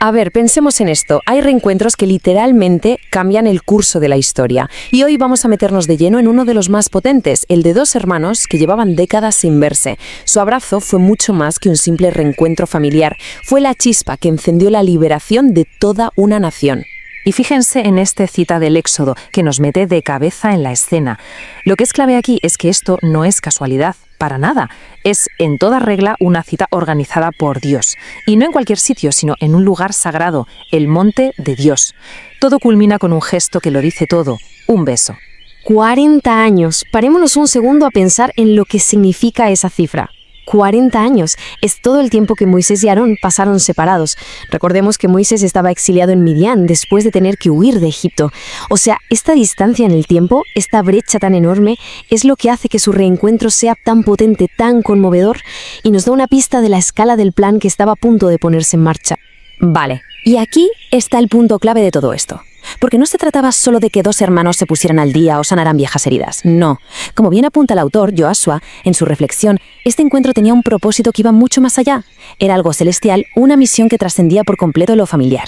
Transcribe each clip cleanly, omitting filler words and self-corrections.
A ver, pensemos en esto. Hay reencuentros que literalmente cambian el curso de la historia. Y hoy vamos a meternos de lleno en uno de los más potentes, el de dos hermanos que llevaban décadas sin verse. Su abrazo fue mucho más que un simple reencuentro familiar. Fue la chispa que encendió la liberación de toda una nación. Y fíjense en esta cita del Éxodo, que nos mete de cabeza en la escena. Lo que es clave aquí es que esto no es casualidad, para nada. Es, en toda regla, una cita organizada por Dios. Y no en cualquier sitio, sino en un lugar sagrado, el monte de Dios. Todo culmina con un gesto que lo dice todo, un beso. 40 años. Parémonos un segundo a pensar en lo que significa esa cifra. 40 años. Es todo el tiempo que Moisés y Aarón pasaron separados. Recordemos que Moisés estaba exiliado en Midian después de tener que huir de Egipto. O sea, esta distancia en el tiempo, esta brecha tan enorme, es lo que hace que su reencuentro sea tan potente, tan conmovedor, y nos da una pista de la escala del plan que estaba a punto de ponerse en marcha. Vale, y aquí está el punto clave de todo esto. Porque no se trataba solo de que dos hermanos se pusieran al día o sanaran viejas heridas. No. Como bien apunta el autor, Joshua, en su reflexión, este encuentro tenía un propósito que iba mucho más allá. Era algo celestial, una misión que trascendía por completo lo familiar.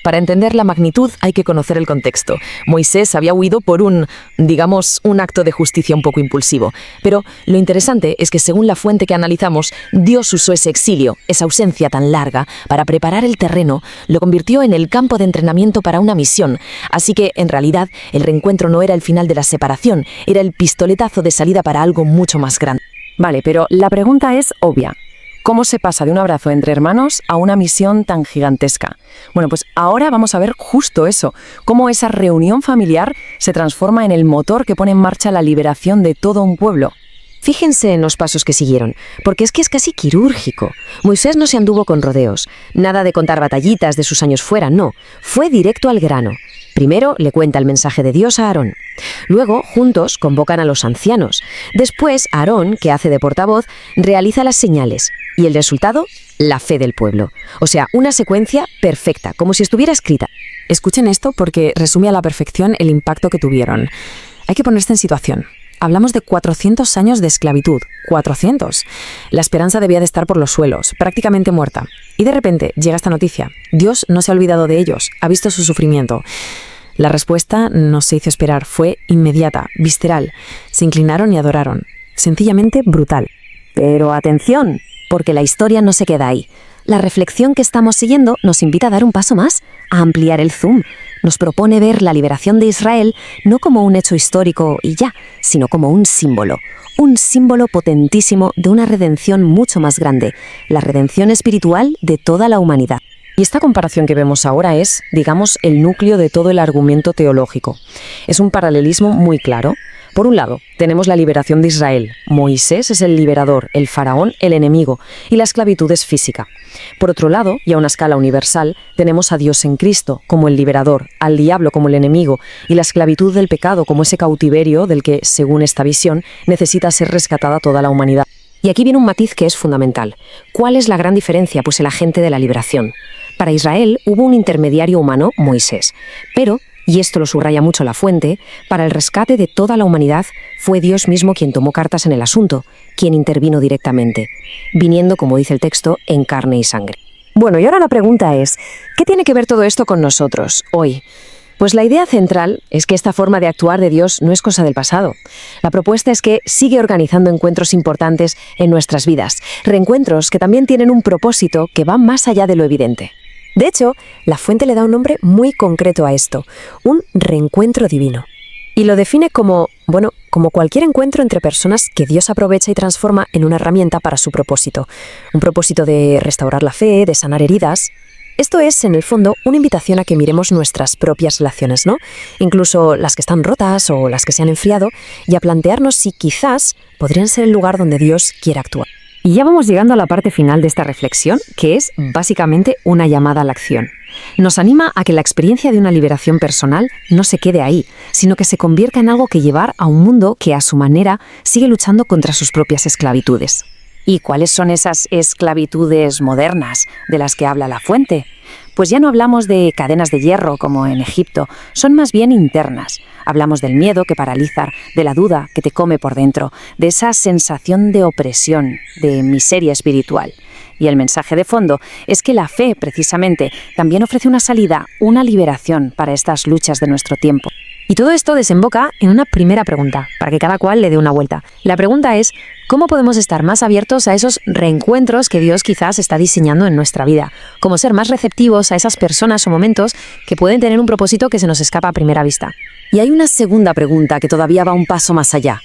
Para entender la magnitud hay que conocer el contexto. Moisés había huido por un acto de justicia un poco impulsivo. Pero lo interesante es que según la fuente que analizamos, Dios usó ese exilio, esa ausencia tan larga, para preparar el terreno, lo convirtió en el campo de entrenamiento para una misión. Así que, en realidad, el reencuentro no era el final de la separación, era el pistoletazo de salida para algo mucho más grande. Vale, pero la pregunta es obvia. ¿Cómo se pasa de un abrazo entre hermanos a una misión tan gigantesca? Bueno, pues ahora vamos a ver justo eso, cómo esa reunión familiar se transforma en el motor que pone en marcha la liberación de todo un pueblo. Fíjense en los pasos que siguieron, porque es que es casi quirúrgico. Moisés no se anduvo con rodeos, nada de contar batallitas de sus años fuera, no, fue directo al grano. Primero le cuenta el mensaje de Dios a Aarón. Luego, juntos, convocan a los ancianos. Después, Aarón, que hace de portavoz, realiza las señales. Y el resultado, la fe del pueblo. O sea, una secuencia perfecta, como si estuviera escrita. Escuchen esto porque resume a la perfección el impacto que tuvieron. Hay que ponerse en situación. Hablamos de 400 años de esclavitud. 400. La esperanza debía de estar por los suelos, prácticamente muerta. Y de repente llega esta noticia. Dios no se ha olvidado de ellos, ha visto su sufrimiento. La respuesta no se hizo esperar, fue inmediata, visceral. Se inclinaron y adoraron. Sencillamente brutal. Pero atención, porque la historia no se queda ahí. La reflexión que estamos siguiendo nos invita a dar un paso más, a ampliar el zoom. Nos propone ver la liberación de Israel no como un hecho histórico y ya, sino como un símbolo potentísimo de una redención mucho más grande, la redención espiritual de toda la humanidad. Y esta comparación que vemos ahora es, digamos, el núcleo de todo el argumento teológico. Es un paralelismo muy claro. Por un lado, tenemos la liberación de Israel. Moisés es el liberador, el faraón el enemigo, y la esclavitud es física. Por otro lado, y a una escala universal, tenemos a Dios en Cristo como el liberador, al diablo como el enemigo, y la esclavitud del pecado como ese cautiverio del que, según esta visión, necesita ser rescatada toda la humanidad. Y aquí viene un matiz que es fundamental. ¿Cuál es la gran diferencia? Pues el agente de la liberación. Para Israel hubo un intermediario humano, Moisés, pero, y esto lo subraya mucho la fuente, para el rescate de toda la humanidad fue Dios mismo quien tomó cartas en el asunto, quien intervino directamente, viniendo, como dice el texto, en carne y sangre. Bueno, y ahora la pregunta es, ¿qué tiene que ver todo esto con nosotros, hoy? Pues la idea central es que esta forma de actuar de Dios no es cosa del pasado. La propuesta es que sigue organizando encuentros importantes en nuestras vidas, reencuentros que también tienen un propósito que va más allá de lo evidente. De hecho, la fuente le da un nombre muy concreto a esto, un reencuentro divino. Y lo define como cualquier encuentro entre personas que Dios aprovecha y transforma en una herramienta para su propósito. Un propósito de restaurar la fe, de sanar heridas. Esto es, en el fondo, una invitación a que miremos nuestras propias relaciones, ¿no? Incluso las que están rotas o las que se han enfriado, y a plantearnos si quizás podrían ser el lugar donde Dios quiera actuar. Y ya vamos llegando a la parte final de esta reflexión, que es básicamente una llamada a la acción. Nos anima a que la experiencia de una liberación personal no se quede ahí, sino que se convierta en algo que llevar a un mundo que a su manera sigue luchando contra sus propias esclavitudes. ¿Y cuáles son esas esclavitudes modernas de las que habla la fuente? Pues ya no hablamos de cadenas de hierro como en Egipto, son más bien internas. Hablamos del miedo que paraliza, de la duda que te come por dentro, de esa sensación de opresión, de miseria espiritual. Y el mensaje de fondo es que la fe, precisamente, también ofrece una salida, una liberación para estas luchas de nuestro tiempo. Y todo esto desemboca en una primera pregunta, para que cada cual le dé una vuelta. La pregunta es, ¿cómo podemos estar más abiertos a esos reencuentros que Dios quizás está diseñando en nuestra vida? ¿Cómo ser más receptivos a esas personas o momentos que pueden tener un propósito que se nos escapa a primera vista? Y hay una segunda pregunta que todavía va un paso más allá,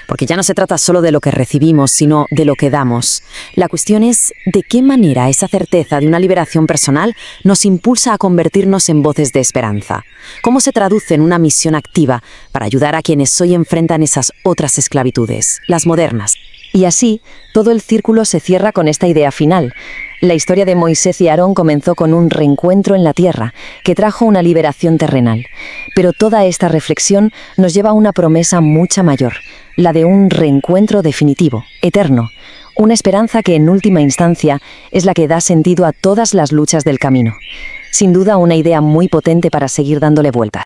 porque ya no se trata solo de lo que recibimos, sino de lo que damos. La cuestión es de qué manera esa certeza de una liberación personal nos impulsa a convertirnos en voces de esperanza. ¿Cómo se traduce en una misión activa para ayudar a quienes hoy enfrentan esas otras esclavitudes, las modernas? Y así, todo el círculo se cierra con esta idea final. La historia de Moisés y Aarón comenzó con un reencuentro en la tierra, que trajo una liberación terrenal. Pero toda esta reflexión nos lleva a una promesa mucha mayor, la de un reencuentro definitivo, eterno. Una esperanza que en última instancia es la que da sentido a todas las luchas del camino. Sin duda una idea muy potente para seguir dándole vuelta.